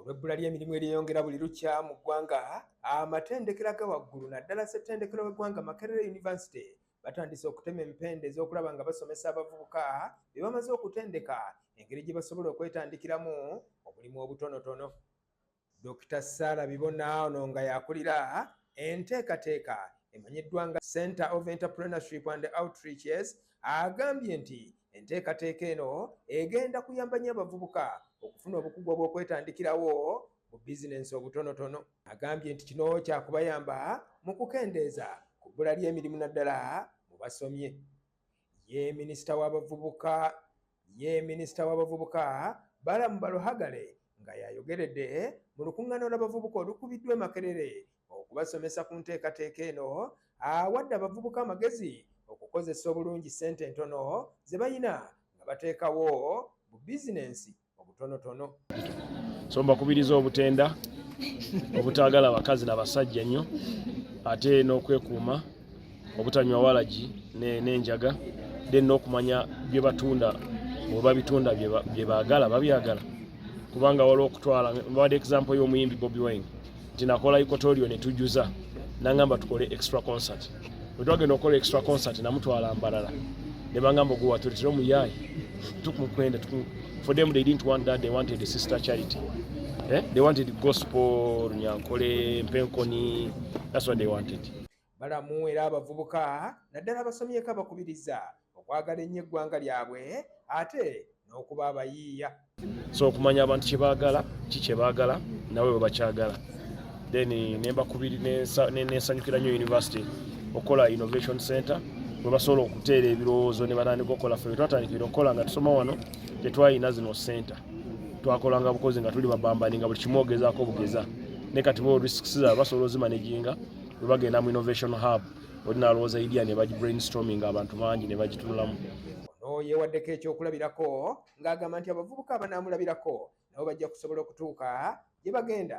olw'ebbula ly'emirimu eryeyongera buli lukya mu ggwanga, amatendekero aga waggulu naddala ssettendekero w'eggwanga Makerere University batandise okutema empende ez'okulaba nga basomesa abavubuka be bamaze okutendeka engeri gye basobola okwetandikiramu omulimu obutonotono. Dr. Sarah Bibona ono nga yakulira enteekateeka emanyiddwa nga Center of Entrepreneurship and Outreaches agambye nti enteekateeka eno egenda kuyamba nnyo abavubuka okufuna obukugu obw'okwetandikirawo mu bizinensi obutonotono. Agambye nti kino kyakubayamba mu kukendeeza ku bbula ly'emirimu naddala mu basomye. Ye minisita w'abavubuka Balaam nga yayogeredde mu lukuŋŋaana lw'abavubuka olukubiddwa e Makerere okubasomesa ku nteekateeka eno, awadde abavubuka amagezi okukozesa obulungi ssente entono ze bayina nga bateekawo mu bizinensi obutonotono. So mbakubiriza obutenda obutaagala abakazi n'abasajja nnyo, ate n'okwekuuma obutanywa walagi n'enjaga, then n'okumanya bye batunda bwe babitunda bye baagala babyagala. Kubanga waliwo okutwala mbadde example y'omuyimbi Bobi Wine nti nakola ikotorio ne tujjuza nangamba tukole extra concert. Bwe twagenda okukola extra concert namutwala mbalala ne bangamba ogwo watuletera omuyaayi tukumukwenda. For them they didn't want that, they wanted a sister charity. They wanted gospel, Nyankole, Mpenkoni, that's what they wanted. Balamu era abavubuka naddala abasomyeko abakubiriza okwagala ennyo eggwanga lyabwe ate n'okuba abayiiya. So okumanya abantu kye baagala nawe bwe bakyagala. Then nembakubiri nesanyukira nnyo university okola innovation center bwe basobola okuteera ebirowoozo ne banandika okukola ffe twatandikira okukola nga tusoma wano tetwalina zino center. Twakolanga bukozi nga tuli babambani nga buli kimu ogezaako obugeza. Ne kati bo risks zaabwe basobola ozimanaginga bwe bagenda mu innovation hub olinalowooza idea ne bagi brainstorming abantu bangi ne bagitunulamu. Ono yeewaddeko ekyokulabirako ng'agamba nti abavubuka abanaamulabirako nabo bajja kusobola okutuuka gye bagenda